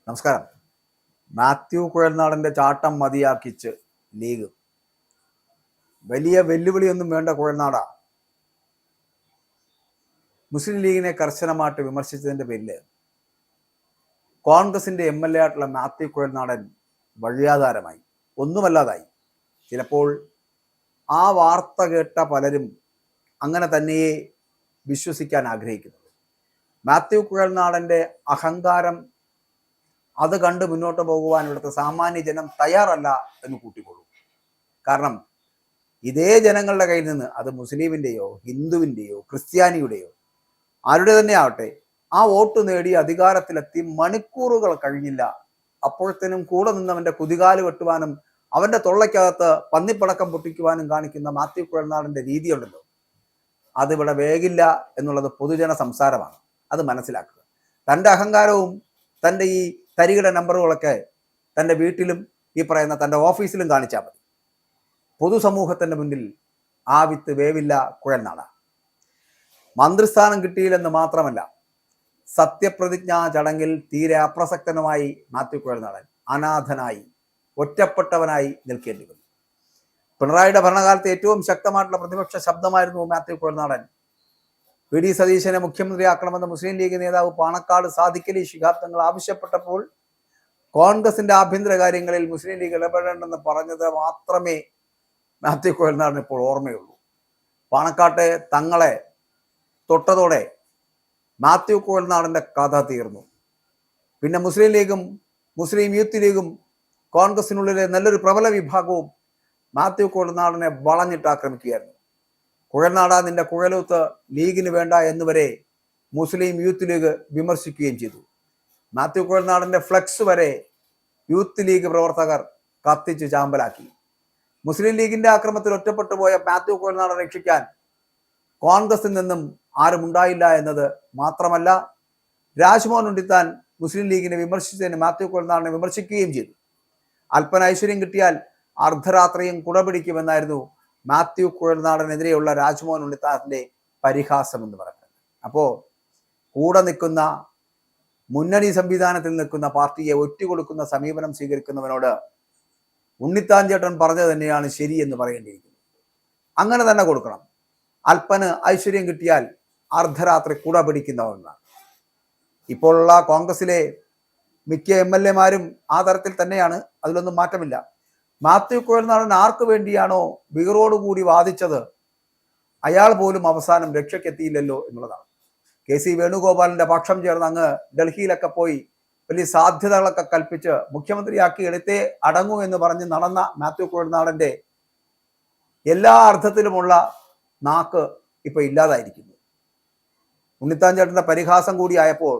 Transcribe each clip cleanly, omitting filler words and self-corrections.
നമസ്കാരം. മാത്യു കുഴൽനാടൻ്റെ ചാട്ടം മതിയാക്കിച്ച് ലീഗ്. വലിയ വെല്ലുവിളിയൊന്നും വേണ്ട കുഴൽനാട. മുസ്ലിം ലീഗിനെ കർശനമായിട്ട് വിമർശിച്ചതിൻ്റെ പേരിൽ കോൺഗ്രസിൻ്റെ MLA ആയിട്ടുള്ള മാത്യു കുഴൽനാടൻ വഴിയാധാരമായി, ഒന്നുമല്ലാതായി. ചിലപ്പോൾ ആ വാർത്ത കേട്ട പലരും അങ്ങനെ തന്നെയേ വിശ്വസിക്കാൻ ആഗ്രഹിക്കുന്നത്. മാത്യു കുഴൽനാടൻ്റെ അഹങ്കാരം അത് കണ്ട് മുന്നോട്ട് പോകുവാൻ ഇവിടുത്തെ സാമാന്യ ജനം തയ്യാറല്ല എന്ന് കൂട്ടിക്കൊള്ളൂ. കാരണം ഇതേ ജനങ്ങളുടെ കയ്യിൽ നിന്ന്, അത് മുസ്ലിമിൻ്റെയോ ഹിന്ദുവിൻ്റെയോ ക്രിസ്ത്യാനിയുടെയോ ആരുടെ തന്നെ ആവട്ടെ, ആ വോട്ട് നേടി അധികാരത്തിലെത്തി മണിക്കൂറുകൾ കഴിഞ്ഞില്ല. അപ്പോഴത്തേനും കൂടെ നിന്നവൻ്റെ കുതികാല് വെട്ടുവാനും അവൻ്റെ തൊള്ളയ്ക്കകത്ത് പന്നിപ്പടക്കം പൊട്ടിക്കുവാനും കാണിക്കുന്ന മാത്യു കുഴൽനാടൻ്റെ രീതിയുണ്ടല്ലോ, അതിവിടെ വേഗില്ല എന്നുള്ളത് പൊതുജന സംസാരമാണ്. അത് മനസ്സിലാക്കുക. തൻ്റെ അഹങ്കാരവും തൻ്റെ ഈ തരികിട നമ്പറുകളൊക്കെ തൻ്റെ വീട്ടിലും ഈ പറയുന്ന തൻ്റെ ഓഫീസിലും കാണിച്ചാൽ മതി. പൊതുസമൂഹത്തിൻ്റെ മുന്നിൽ ആ വിത്ത് വേവില്ല കുഴൽനാട. മന്ത്രിസ്ഥാനം കിട്ടിയില്ലെന്ന് മാത്രമല്ല, സത്യപ്രതിജ്ഞാ ചടങ്ങിൽ തീരെ അപ്രസക്തനുമായി മാത്യു കുഴൽനാടൻ അനാഥനായി, ഒറ്റപ്പെട്ടവനായി നിൽക്കേണ്ടി വന്നു. പിണറായിയുടെ ഭരണകാലത്ത് ഏറ്റവും ശക്തമായിട്ടുള്ള പ്രതിപക്ഷ ശബ്ദമായിരുന്നു മാത്യു കുഴൽനാടൻ. VD സതീശനെ മുഖ്യമന്ത്രിയാക്കണമെന്ന് മുസ്ലിം ലീഗ് നേതാവ് പാണക്കാട് സാദിഖ് അലി ശിഹാബ് തങ്ങൾ ആവശ്യപ്പെട്ടപ്പോൾ കോൺഗ്രസിന്റെ ആഭ്യന്തര കാര്യങ്ങളിൽ മുസ്ലിം ലീഗ് ഇടപെടേണ്ടെന്ന് പറഞ്ഞത് മാത്രമേ മാത്യു കുഴൽനാടന് ഇപ്പോൾ ഓർമ്മയുള്ളൂ. പാണക്കാട്ടെ തങ്ങളെ തൊട്ടതോടെ മാത്യു കുഴൽനാടൻ്റെ കഥ തീർന്നു. പിന്നെ മുസ്ലിം ലീഗും മുസ്ലിം യൂത്ത് ലീഗും കോൺഗ്രസിനുള്ളിലെ നല്ലൊരു പ്രബല വിഭാഗവും മാത്യു കുഴൽനാടനെ വളഞ്ഞിട്ട് ആക്രമിക്കുകയായിരുന്നു. കുഴൽനാട, നിന്റെ കുഴലൂത്ത് ലീഗിന് വേണ്ട എന്നുവരെ മുസ്ലിം യൂത്ത് ലീഗ് വിമർശിക്കുകയും ചെയ്തു. മാത്യു കുഴൽനാടൻ്റെ ഫ്ലെക്സ് വരെ യൂത്ത് ലീഗ് പ്രവർത്തകർ കത്തിച്ച് ചാമ്പലാക്കി. മുസ്ലിം ലീഗിന്റെ ആക്രമണത്തിൽ ഒറ്റപ്പെട്ടു പോയ മാത്യു കുഴൽനാടനെ രക്ഷിക്കാൻ കോൺഗ്രസിൽ നിന്നും ആരും ഉണ്ടായില്ല എന്നത് മാത്രമല്ല, രാജ്മോഹൻ ഉണ്ണിത്താൻ മുസ്ലിം ലീഗിനെ വിമർശിച്ചതിന് മാത്യു കുഴൽനാടനെ വിമർശിക്കുകയും ചെയ്തു. അല്പന ഐശ്വര്യം കിട്ടിയാൽ അർദ്ധരാത്രിയും കുടപിടിക്കുമെന്നായിരുന്നു മാത്യു കുഴൽനാടനെതിരെയുള്ള രാജ്മോഹൻ ഉണ്ണിത്താന്റെ പരിഹാസം എന്ന് പറയുന്നത്. അപ്പോൾ കൂടെ നിൽക്കുന്ന, മുന്നണി സംവിധാനത്തിൽ നിൽക്കുന്ന പാർട്ടിയെ ഒറ്റുകൊടുക്കുന്ന സമീപനം സ്വീകരിക്കുന്നവനോട് ഉണ്ണിത്താൻ ചേട്ടൻ പറഞ്ഞത് തന്നെയാണ് ശരി എന്ന് പറയേണ്ടിയിരിക്കുന്നു. അങ്ങനെ തന്നെ കൊടുക്കണം. അല്പന് ഐശ്വര്യം കിട്ടിയാൽ അർദ്ധരാത്രി കുട പിടിക്കുന്നവനാണ്. ഇപ്പോഴുള്ള കോൺഗ്രസിലെ മിക്ക MLA മാരും ആ തരത്തിൽ തന്നെയാണ്, അതിലൊന്നും മാറ്റമില്ല. മാത്യു കുഴൽനാടൻ ആർക്ക് വേണ്ടിയാണോ ബീറോടുകൂടി വാദിച്ചത്, അയാൾ പോലും അവസാനം രക്ഷയ്ക്കെത്തിയില്ലല്ലോ എന്നുള്ളതാണ്. KC വേണുഗോപാലിന്റെ പക്ഷം ചേർന്ന് അങ്ങ് ഡൽഹിയിലൊക്കെ പോയി വലിയ സാധ്യതകളൊക്കെ കൽപ്പിച്ച് മുഖ്യമന്ത്രിയാക്കി എടുത്തേ അടങ്ങൂ എന്ന് പറഞ്ഞ് നടന്ന മാത്യു കുഴൽനാടന്റെ എല്ലാ അർത്ഥത്തിലുമുള്ള നാക്ക് ഇപ്പൊ ഇല്ലാതായിരിക്കുന്നു. ഉണ്ണിത്താൻ ചേട്ടന്റെ പരിഹാസം കൂടി ആയപ്പോൾ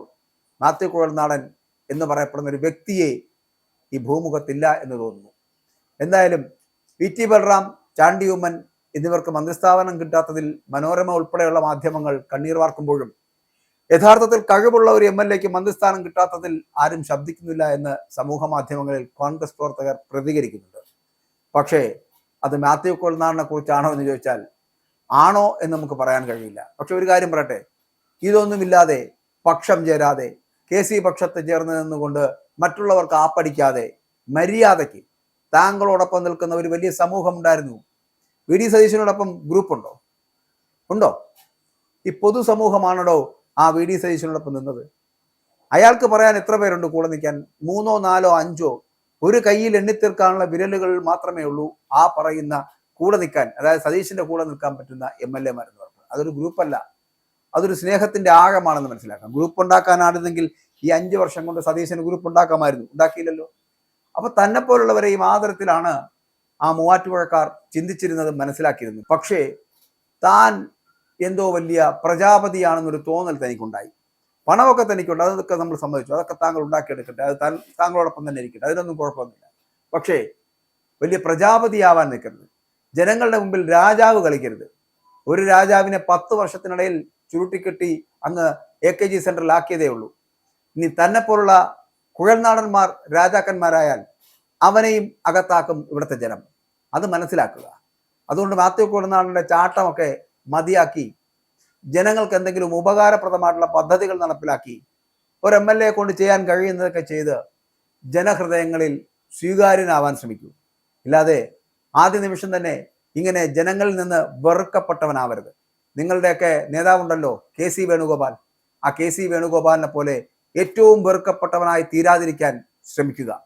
മാത്യു കുഴൽനാടൻ എന്ന് പറയപ്പെടുന്ന ഒരു വ്യക്തിയെ ഈ ഭൂമുഖത്തില്ല എന്ന് തോന്നുന്നു. എന്തായാലും VT ബൽറാം, ചാണ്ടി ഉമ്മൻ എന്നിവർക്ക് മന്ത്രിസ്ഥാപനം കിട്ടാത്തതിൽ മനോരമ ഉൾപ്പെടെയുള്ള മാധ്യമങ്ങൾ കണ്ണീർ വാർക്കുമ്പോഴും യഥാർത്ഥത്തിൽ കഴിവുള്ള ഒരു MLAക്ക് മന്ത്രിസ്ഥാനം കിട്ടാത്തതിൽ ആരും ശബ്ദിക്കുന്നില്ല എന്ന് സമൂഹ മാധ്യമങ്ങളിൽ കോൺഗ്രസ് പ്രവർത്തകർ പ്രതികരിക്കുന്നുണ്ട്. പക്ഷേ അത് മാത്യു കുഴൽനാടനെ കുറിച്ചാണോ എന്ന് ചോദിച്ചാൽ ആണോ എന്ന് നമുക്ക് പറയാൻ കഴിയില്ല. പക്ഷെ ഒരു കാര്യം പറയട്ടെ, ഇതൊന്നുമില്ലാതെ, പക്ഷം ചേരാതെ, KC പക്ഷത്ത് ചേർന്ന് നിന്നുകൊണ്ട് മറ്റുള്ളവർക്ക് ആപ്പടിക്കാതെ മര്യാദയ്ക്ക് താങ്കളോടൊപ്പം നിൽക്കുന്ന ഒരു വലിയ സമൂഹം ഉണ്ടായിരുന്നു. VD സതീശനോടൊപ്പം ഗ്രൂപ്പ് ഉണ്ടോ? ഈ പൊതുസമൂഹമാണോ ആ VD സതീശനോടൊപ്പം നിന്നത്? അയാൾക്ക് പറയാൻ എത്ര പേരുണ്ട് കൂടെ നിൽക്കാൻ? 3, 4, 5 ഒരു കയ്യിൽ എണ്ണിത്തീർക്കാനുള്ള വിരലുകൾ മാത്രമേ ഉള്ളൂ ആ പറയുന്ന കൂടെ നിൽക്കാൻ, അതായത് സതീശന്റെ കൂടെ നിൽക്കാൻ പറ്റുന്ന MLA മാരെന്ന് പറയുന്നത്. അതൊരു ഗ്രൂപ്പല്ല, അതൊരു സ്നേഹത്തിന്റെ ആഴമാണെന്ന് മനസ്സിലാക്കാം. ഗ്രൂപ്പ് ഉണ്ടാക്കാനായിരുന്നെങ്കിൽ ഈ 5 വർഷം കൊണ്ട് സതീശന് ഗ്രൂപ്പ് ഉണ്ടാക്കാമായിരുന്നു. ഉണ്ടാക്കിയില്ലല്ലോ. അപ്പൊ തന്നെ പോലുള്ളവരെയും ആദരത്തിലാണ് ആ മൂവാറ്റുപുഴക്കാർ ചിന്തിച്ചിരുന്നത്, മനസ്സിലാക്കിയിരുന്നു. പക്ഷേ താൻ എന്തോ വലിയ പ്രജാപതിയാണെന്നൊരു തോന്നൽ തനിക്കുണ്ടായി. പണമൊക്കെ തനിക്കുണ്ട്, അതൊക്കെ നമ്മൾ സമ്മതിച്ചു. അതൊക്കെ താങ്കൾ ഉണ്ടാക്കിയെടുക്കട്ടെ, അത് താങ്കളോടൊപ്പം തന്നെ ഇരിക്കട്ടെ, അതിനൊന്നും കുഴപ്പമൊന്നുമില്ല. പക്ഷേ വലിയ പ്രജാപതിയാവാൻ നിൽക്കരുത്. ജനങ്ങളുടെ മുമ്പിൽ രാജാവ് കളിക്കരുത്. ഒരു രാജാവിനെ 10 വർഷത്തിനിടയിൽ ചുരുട്ടിക്കെട്ടി അങ്ങ് AKG സെന്ററിലാക്കിയതേ ഉള്ളൂ. ഇനി തന്നെ പോലുള്ള കുഴൽനാടന്മാർ രാജാക്കന്മാരായാൽ അവനെയും അകത്താക്കും ഇവിടുത്തെ ജനം. അത് മനസ്സിലാക്കുക. അതുകൊണ്ട് മാത്യു കുഴൽനാടന്റെ ചാട്ടമൊക്കെ മതിയാക്കി ജനങ്ങൾക്ക് എന്തെങ്കിലും ഉപകാരപ്രദമായിട്ടുള്ള പദ്ധതികൾ നടപ്പിലാക്കി ഒരു MLA കൊണ്ട് ചെയ്യാൻ കഴിയുന്നതൊക്കെ ചെയ്ത് ജനഹൃദയങ്ങളിൽ സ്വീകാര്യനാവാൻ ശ്രമിക്കൂ. ഇല്ലാതെ ആദ്യ നിമിഷം തന്നെ ഇങ്ങനെ ജനങ്ങളിൽ നിന്ന് വെറുക്കപ്പെട്ടവനാവരുത്. നിങ്ങളുടെയൊക്കെ നേതാവുണ്ടല്ലോ KC വേണുഗോപാൽ. ആ KC വേണുഗോപാലിനെ പോലെ ഏറ്റവും വെറുക്കപ്പെട്ടവനായി തീരാതിരിക്കാൻ ശ്രമിക്കുക.